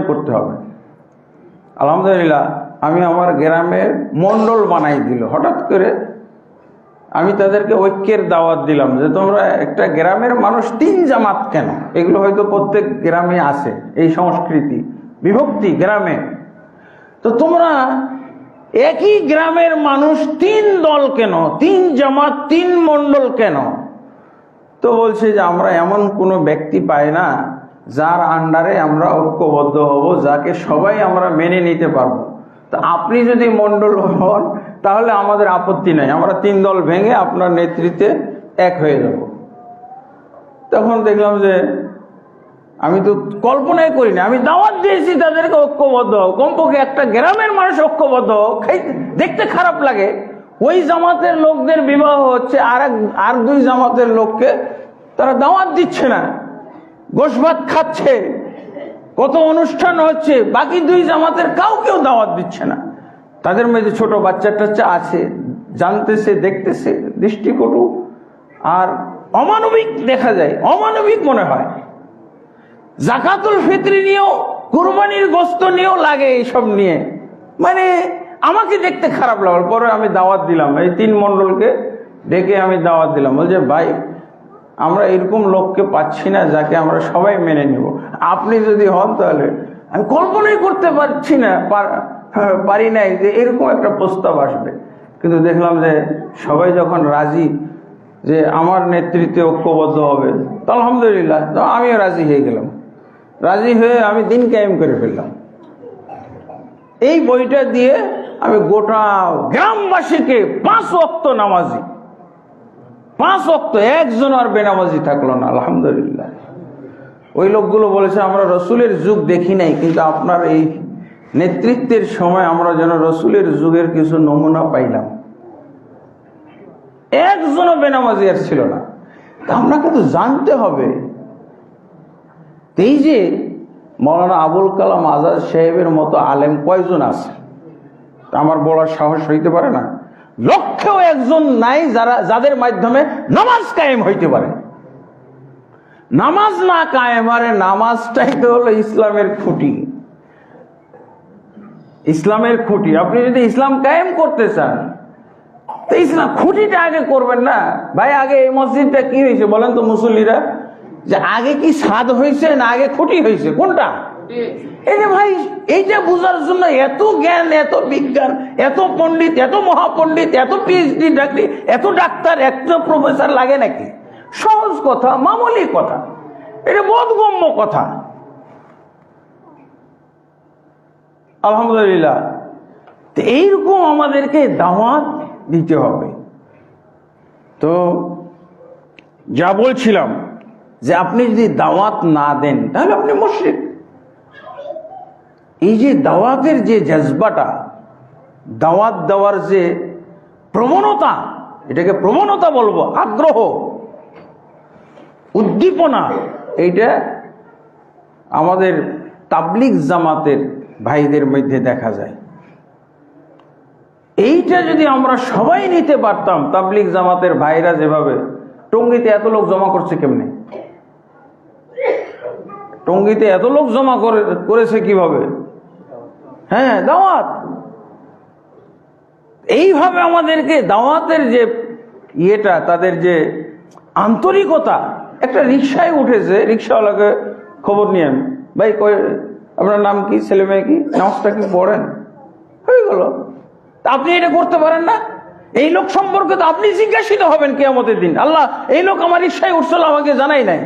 করতে হবে। আলহামদুলিল্লাহ, আমি আমার গ্রামের মন্ডল বানাই দিল হঠাৎ করে। আমি তাদেরকে ঐক্যের দাওয়াত দিলাম যে তোমরা একটা গ্রামের মানুষ 3 জামাত কেন? এগুলো হয়তো প্রত্যেক গ্রামে আছে, এই সংস্কৃতি বিভক্তি গ্রামে। তো তোমরা একই গ্রামের মানুষ 3 দল কেন, 3 জামাত, 3 মন্ডল কেন? তো বলছে যে আমরা এমন কোনো ব্যক্তি পাই না যার আন্ডারে আমরা ঐক্যবদ্ধ হব, যাকে সবাই আমরা মেনে নিতে পারবো। তো আপনি যদি মন্ডল হন তাহলে আমাদের আপত্তি নাই, আমরা 3 দল ভেঙে আপনার নেতৃত্বে এক হয়ে যাব। তখন দেখলাম যে আমি তো কল্পনাই করি না। আমি দাওয়াত দিয়েছি তাদেরকে ঐক্যবদ্ধ হোক, কমপক্ষে একটা গ্রামের মানুষ ঐক্যবদ্ধ হোক। দেখতে খারাপ লাগে ওই জামাতের লোকদের বিবাহ হচ্ছে, আর দুই জামাতের লোককে তারা দাওয়াত দিচ্ছে না, গোশ ভাত খাচ্ছে, কত অনুষ্ঠান হচ্ছে, বাকি দুই জামাতের কাউকেও দাওয়াত দিচ্ছে না। তাদের মধ্যে ছোট বাচ্চা টাচ্চা আছে, জানতেছে, দেখতেছে, দৃষ্টিকটু আর অমানবিক দেখা যায়, অমানবিক মনে হয়। জাকাতুল ফিতরি নিয়েও, কুরবানির গোশত নিয়েও লাগে, এইসব নিয়ে মানে আমাকে দেখতে খারাপ লাগলো। পরে আমি দাওয়াত দিলাম, এই 3 মণ্ডলকে ডেকে আমি দাওয়াত দিলাম, বলছে ভাই আমরা এরকম লোককে পাচ্ছি না যাকে আমরা সবাই মেনে নিব, আপনি যদি হন তাহলে। আমি কল্পনাই করতে পারি নাই যে এরকম একটা প্রস্তাব আসবে। কিন্তু দেখলাম যে সবাই যখন রাজি যে আমার নেতৃত্বে ঐক্যবদ্ধ হবে, তো আলহামদুলিল্লাহ, তো আমিও রাজি হয়ে গেলাম। রাজি হয়ে আমি দিন কায়েম করে ফেললাম। এই বইটা দিয়ে আমি গোটা গ্রামবাসীকে 5 ওয়াক্ত নামাজি, 5 ওয়াক্ত, একজন আর বেনামাজি থাকলো না, আলহামদুলিল্লাহ। ওই লোকগুলো বলেছে আমরা রসুলের যুগ দেখি নাই, কিন্তু আপনার এই নেতৃত্বের সময় আমরা যেন রসুলের যুগের কিছু নমুনা পাইলাম। একজনও বেনামাজি আর ছিল না। আপনাকে তো জানতে হবে, এই যে মৌলানা আবুল কালাম আজাদ সাহেবের মতো আলেম কয়জন আছে? আমার বলার সাহস হইতে পারে না। লক্ষেও একজন নাই যাদের মাধ্যমে নামাজ কায়েম হইতে পারে। নামাজ না কায়েম, আরে নামাজটাই তো হলো ইসলামের খুঁটি, ইসলামের খুঁটি। আপনি যদি ইসলাম কায়েম করতে চান তো ইসলাম খুঁটিটা আগে করবেন না ভাই। আগে এই মসজিদটা কি হয়েছে বলেন তো মুসল্লিরা, যে আগে কি ছাদ হয়েছে না আগে খুঁটি হয়েছে, কোনটা? এই যে ভাই, এইটা বোঝার জন্য এত জ্ঞান, এত বিজ্ঞান, এত পণ্ডিত, এত মহাপণ্ডিত, এত পিএইচডি ডাক্তার, এত ডাক্তার, এত প্রফেসর লাগে নাকি? সহজ কথা, মামুলি কথা, এটা বোধগম্য কথা। আলহামদুলিল্লাহ। তো এইরকম আমাদেরকে দাওয়াত দিতে হবে। তো যা বলছিলাম যে আপনি যদি দাওয়াত না দেন তাহলে আপনি মুশরিক। এই যে দাওয়াতের যে জজবাটা, দাওয়াত দেওয়ার যে প্রবণতা, এটাকে প্রবণতা বলবো, আগ্রহ, উদ্দীপনা, এইটা আমাদের তাবলিগ জামাতের ভাইদের মধ্যে দেখা যায়। এইটা যদি আমরা সবাই নিতে পারতাম, তাবলিগ জামাতের ভাইরা যেভাবে টঙ্গীতে এত লোক জমা করছে, কেমনে টঙ্গীতে এত লোক জমা করেছে কিভাবে? হ্যাঁ, দাওয়াত। এইভাবে আমাদেরকে দাওয়াতের যে ইয়েটা, তাদের যে আন্তরিকতা। একটা রিক্সায় উঠেছে, রিক্সাওয়ালাকে খবর নিয়ে, ভাই আপনার নাম কি, ছেলে মেয়ে কি, নামাজটা কি পড়েন? হয়ে গেল। আপনি এটা করতে পারেন না? এই লোক সম্পর্কে তো আপনি জিজ্ঞাসিত হবেন কিয়ামতের দিন। আল্লাহ, এই লোক আমার রিক্সায় উঠছিল, আমাকে জানাই নাই।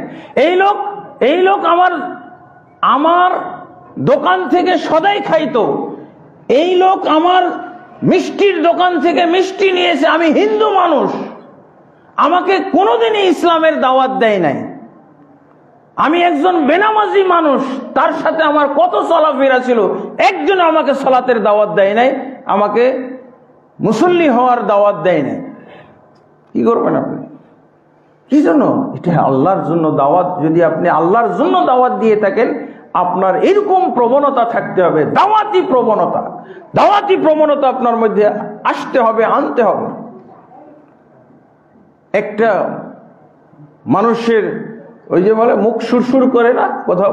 এই লোক আমার দোকান থেকে সদাই খাইতো, এই লোক আমার মিষ্টির দোকান থেকে মিষ্টি নিয়েছে, আমি হিন্দু মানুষ, আমাকে কোনোদিনই ইসলামের দাওয়াত দেয় নাই। আমি একজন বেনামাজি মানুষ, তার সাথে আমার কত চলাফেরা ছিল, একজন আমাকে সালাতের দাওয়াত দেয় নাই, আমাকে মুসল্লি হওয়ার দাওয়াত দেয় নাই। কি করবেন আপনি? কি জন্য? এটা আল্লাহর জন্য দাওয়াত। যদি আপনি আল্লাহর জন্য দাওয়াত দিয়ে থাকেন, আপনার এরকম প্রবণতা থাকতে হবে, দাওয়াতি প্রবণতা। দাওয়াতি প্রবণতা আপনার মধ্যে আসতে হবে, আনতে হবে। একটা মানুষের ওই যে বলে মুখ সুরসুর করে না, কথা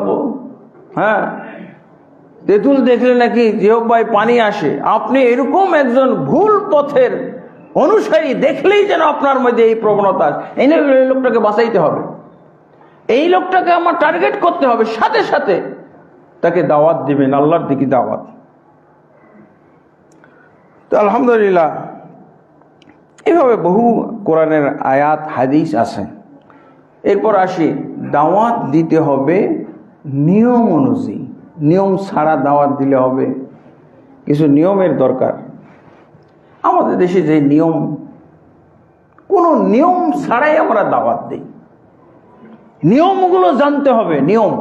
হ্যাঁ, তেঁতুল দেখলে নাকি জিহ্বায় পানি আসে। আপনি এরকম একজন ভুল পথের অনুসারী দেখলেই যেন আপনার মধ্যে এই প্রবণতা আসে। এই লোকটাকে বাঁচাইতে হবে, এই লোকটাকে আমার টার্গেট করতে হবে, সাথে সাথে তাকে দাওয়াত দিবেন, আল্লাহর দিকে দাওয়াত। তো আলহামদুলিল্লাহ, এভাবে বহু কোরআনের আয়াত হাদিস আছে। এরপর আসি, দাওয়াত দিতে হবে নিয়ম অনুযায়ী। নিয়ম ছাড়া দাওয়াত দিলে হবে? কিছু নিয়মের দরকার। আমাদের দেশে যে নিয়ম, কোনো নিয়ম ছাড়াই আমরা দাওয়াত দিই। নিয়মগুলো জানতে হবে। নিয়ম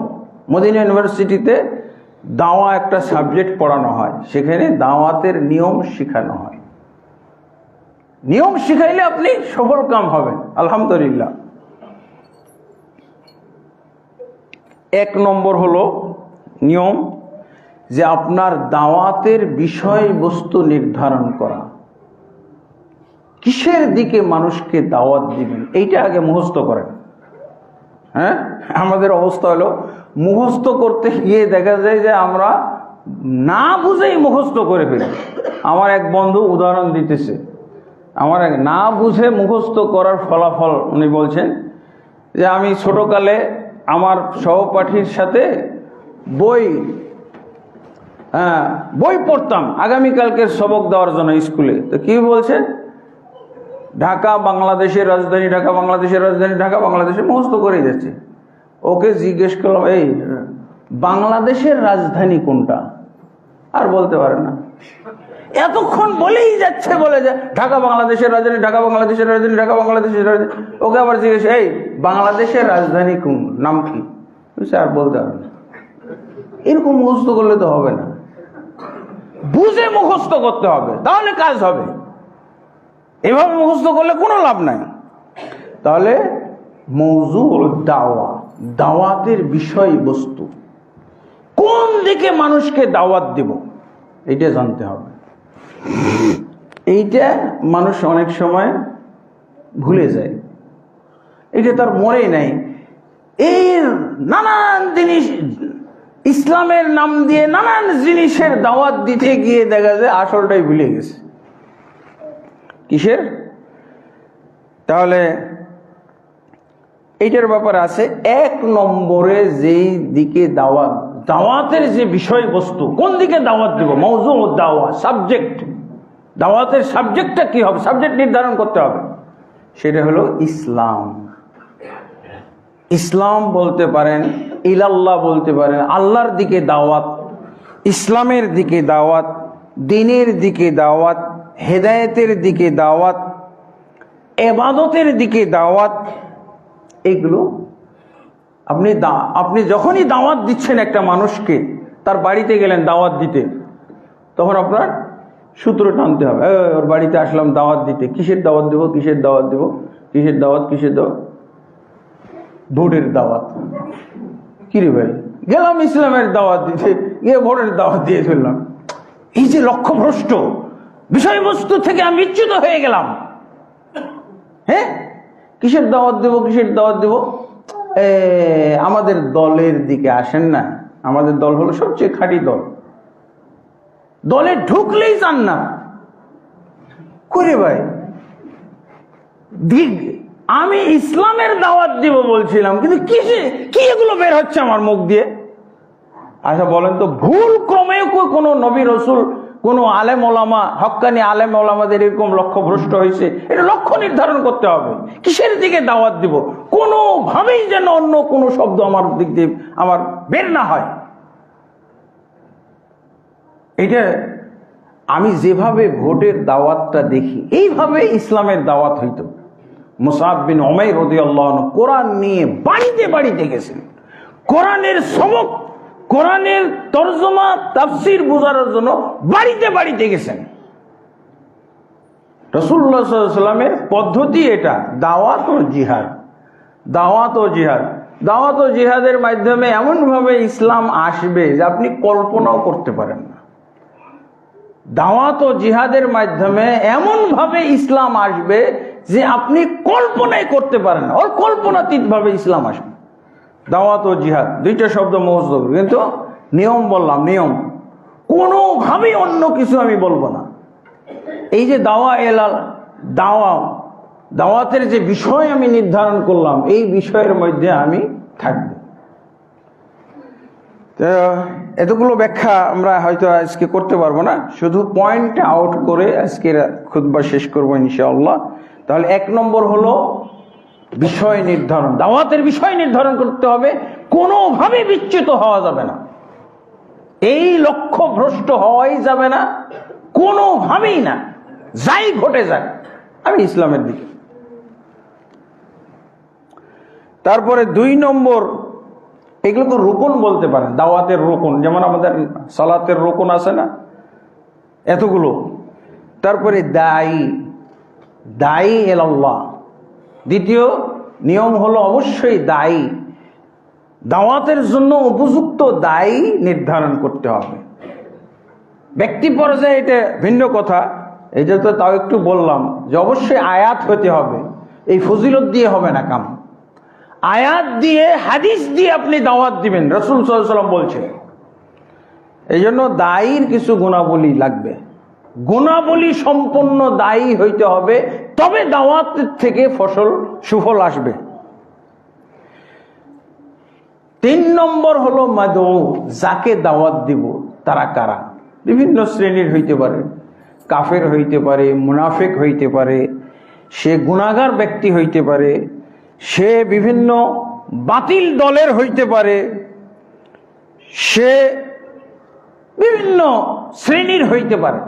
মদিনা ইউনিভার্সিটিতে দাওয়া একটা সাবজেক্ট পড়ানো হয়, সেখানে দাওয়াতের নিয়ম শেখানো হয়। নিয়ম শিখাইলে আপনি সফল কাম হবেন আলহামদুলিল্লাহ। 1 নম্বর হলো নিয়ম যে আপনার দাওয়াতের বিষয়বস্তু নির্ধারণ করা। কিসের দিকে মানুষকে দাওয়াত দিবেন এইটা আগে মুখস্থ করেন। হ্যাঁ, আমাদের অবস্থা হলো মুখস্থ করতে গিয়ে দেখা যায় যে আমরা না বুঝেই মুখস্থ করে ফেলি। আমার এক বন্ধু উদাহরণ দিতেছে, আমার এক না বুঝে মুখস্থ করার ফলাফল উনি বলছেন যে আমি ছোটকালে আমার সহপাঠীর সাথে বই পড়তাম আগামীকালকের সবক দেওয়ার জন্য স্কুলে। তো কি বলছে, ঢাকা বাংলাদেশের রাজধানী, ঢাকা বাংলাদেশের রাজধানী, ঢাকা বাংলাদেশের মুখস্থ করেই যাচ্ছে। ওকে জিজ্ঞেস করলাম, এই বাংলাদেশের রাজধানী কোনটা? আর বলতে পারে না, এতক্ষণ বলেই যাচ্ছে, বলে যে ঢাকা বাংলাদেশের রাজধানী, ঢাকা বাংলাদেশের রাজধানী, ঢাকা বাংলাদেশের রাজধানী। ওকে আবার জিজ্ঞেস, এই বাংলাদেশের রাজধানী কোন, নাম কি? আর বলতে পারে না। এরকম মুখস্থ করলে তো হবে না, বুঝে মুখস্থ করতে হবে, তাহলে কাজ হবে। এভাবে মুখস্থ করলে কোনো লাভ নাই। তাহলে মৌজু দাওয়া, দাওয়াতের বিষয়বস্তু, কোন দিকে মানুষকে দাওয়াত দেব এইটা জানতে হবে। এইটা মানুষ অনেক সময় ভুলে যায়, এটা তার মনে নাই। এই নানান জিনিস ইসলামের নাম দিয়ে নানান জিনিসের দাওয়াত দিতে গিয়ে দেখা যায় আসলটাই ভুলে গেছে। কিসের? তাহলে এইটার ব্যাপার আছে। 1 নম্বরে যেই দিকে দাওয়াতের যে বিষয়বস্তু, কোন দিকে দাওয়াত দিব, মৌজু দাওয়া, সাবজেক্ট, দাওয়াতের সাবজেক্টটা কি হবে, সাবজেক্ট নির্ধারণ করতে হবে। সেটা হলো ইসলাম। ইসলাম বলতে পারেন, ইলাল্লাহ বলতে পারেন, আল্লাহর দিকে দাওয়াত, ইসলামের দিকে দাওয়াত, দ্বীনের দিকে দাওয়াত, হেদায়েতের দিকে দাওয়াত, ইবাদতের দিকে দাওয়াত। এগুলো আপনি যখনই দাওয়াত দিচ্ছেন একটা মানুষকে, তার বাড়িতে গেলেন দাওয়াত দিতে, তখন আপনার সূত্র টানতে হবে। ওর বাড়িতে আসলাম দাওয়াত দিতে, কিসের দাওয়াত দেব, কিসের দাওয়াত দেব, কিসের দাওয়াত, কিসের দাওয়াত? ভোটের দাওয়াত। কিরে ভাই, গেলাম ইসলামের দাওয়াত দিতে, গিয়ে ভোটের দাওয়াত দিয়ে ফেললাম। এই যে লক্ষ্যভ্রষ্ট, বিষয়বস্তু থেকে আমি বিচ্যুত হয়ে গেলাম। হ্যাঁ, কিসের দাওয়াত দেব, কিসের দাওয়াত দেব? আমাদের দলের দিকে আসেন না। আমাদের দল হলো সবচেয়ে খাঁটি দল, দলে ঢুকলেই চান না করে ভাই। আমি ইসলামের দাওয়াত দিব বলছিলাম, কিন্তু কি এগুলো বের হচ্ছে আমার মুখ দিয়ে? আচ্ছা বলেন তো, ভুল ক্রমেও কোনো নবী রসুল, কোনো আলেম ওলামা, হক্কানি আলেম ওলামাদের এরকম লক্ষ্য ভ্রষ্ট হয়েছে? এটা লক্ষ্য নির্ধারণ করতে হবে, কিসের দিকে দাওয়াত দিব। কোনোভাবেই যেন অন্য কোনো শব্দ আমার দিক দিয়ে আমার বের না হয়। এটা আমি যেভাবে ভোটের দাওয়াতটা দেখি, এইভাবে ইসলামের দাওয়াত হইতো। মুসআব বিন উমাইর রাদিয়াল্লাহু আনহু কোরআন নিয়ে বাড়িতে বাড়িতে গেছেন, কোরআনের সবক, কোরআনের তরজমা তাফসীর বোঝার জন্য বাড়িতে বাড়িতে গেছেন। রাসূলুল্লাহ সাল্লাল্লাহু আলাইহি ওয়াসাল্লামের পদ্ধতি এটা, দাওয়াত ও জিহাদ, দাওয়াত ও জিহাদ। দাওয়াত ও জিহাদের মাধ্যমে এমনভাবে ইসলাম আসবে যে আপনি কল্পনাও করতে পারেন না। দাওয়াত ও জিহাদের মাধ্যমে এমনভাবে ইসলাম আসবে যে আপনি কল্পনাই করতে পারেন না, অকল্পনাতীত ভাবে ইসলাম আসবে। দাওয়াত ও জিহাদ দুইটা শব্দ মুখস্থ করবে, কিন্তু নিয়ম বললাম, নিয়ম কোনোভাবেই অন্য কিছু আমি বলবো না। এই যে দাওয়াতের যে বিষয় আমি নির্ধারণ করলাম, এই বিষয়ের মধ্যে আমি থাকবো। এতগুলো ব্যাখ্যা আমরা হয়তো আজকে করতে পারবো না, শুধু পয়েন্ট আউট করে আজকের খুতবা শেষ করবো ইনশাআল্লাহ। তাহলে 1 নম্বর হলো বিষয় নির্ধারণ, দাওয়াতের বিষয় নির্ধারণ করতে হবে, কোনোভাবে বিচ্যুত হওয়া যাবে না, এই লক্ষ্য ভ্রষ্ট হওয়াই যাবে না, কোনোভাবেই না, যাই ঘটে যাক আমি ইসলামের দিকে। তারপরে 2 নম্বর এগুলোকে রুকন বলতে পারেন, দাওয়াতের রুকন, যেমন আমাদের সালাতের রুকন আছে না, এতগুলো। তারপরে দায়ী এলাল্লাহ, দ্বিতীয় নিয়ম হলো অবশ্যই দাওয়াতের জন্য উপযুক্ত দায়ী নির্ধারণ করতে হবে। ব্যক্তি পর্যায়ে এটা ভিন্ন কথা, এটা তো তাও একটু বললাম যে অবশ্যই আয়াত হতে হবে, এই ফজিলত দিয়ে হবে না কাম। আয়াত দিয়ে, হাদিস দিয়ে আপনি দাওয়াত দিবেন, রাসূল সাল্লাল্লাহু আলাইহি ওয়াসাল্লাম বলছে। এই জন্য দায়ীর কিছু গুণাবলী লাগবে, গুণাবলী সম্পন্ন দায়ী হইতে হবে, তবে দাওয়াতের থেকে সুফল আসবে। 3 নম্বর হলো মাদউ, যাকে দাওয়াত দিব তারা কারা? বিভিন্ন শ্রেণীর হইতে পারে, কাফের হইতে পারে, মুনাফিক হইতে পারে, সে গুনাহগার ব্যক্তি হইতে পারে, সে বিভিন্ন বাতিল দলের হইতে পারে, সে বিভিন্ন শ্রেণীর হইতে পারে।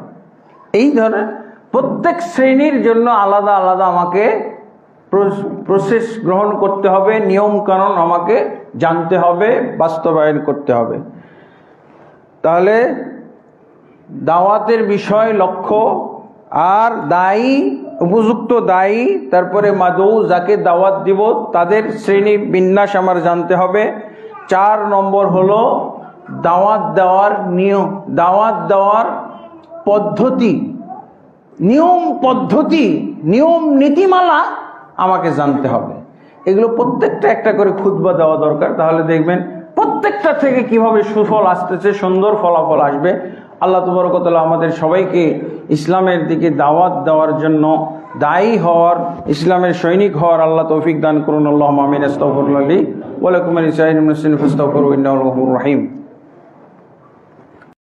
এই ধরনের প্রত্যেক শ্রেণীর জন্য আলাদা আলাদা আমাকে প্রসেস গ্রহণ করতে হবে, নিয়ম কানুন আমাকে জানতে হবে, বাস্তবায়ন করতে হবে। তাহলে দাওয়াতের বিষয়, লক্ষ্য, আর দায়ী, উপযুক্ত দায়ী, তারপরে মাদউ, যাকে দাওয়াত দিব তাদের শ্রেণী বিন্যাস আমার জানতে হবে। 4 নম্বর হলো দাওয়াত দেওয়ার নিয়ম, দাওয়াত দেওয়ার পদ্ধতি, নিয়ম নীতিমালা আমাকে জানতে হবে। এগুলো প্রত্যেকটা একটা করে খুতবা দেওয়া দরকার, তাহলে দেখবেন প্রত্যেকটা থেকে কিভাবে সুফল আসতেছে, সুন্দর ফলাফল আসবে। আল্লাহ তাবারক ওয়া তাআলা আমাদের সবাইকে ইসলামের দিকে দাওয়াত দেওয়ার জন্য দায়ী হওয়ার, ইসলামের সৈনিক হওয়ার আল্লাহ তৌফিক দান করুন। আল্লাহুম্মা আমিন। আস্তাগফিরুল্লাহ লি ওয়া লাকুম ওয়া লিসাইরিল মুসলিমিন ফাস্তাগফিরুহু ইন্নাহু হুর রহিম।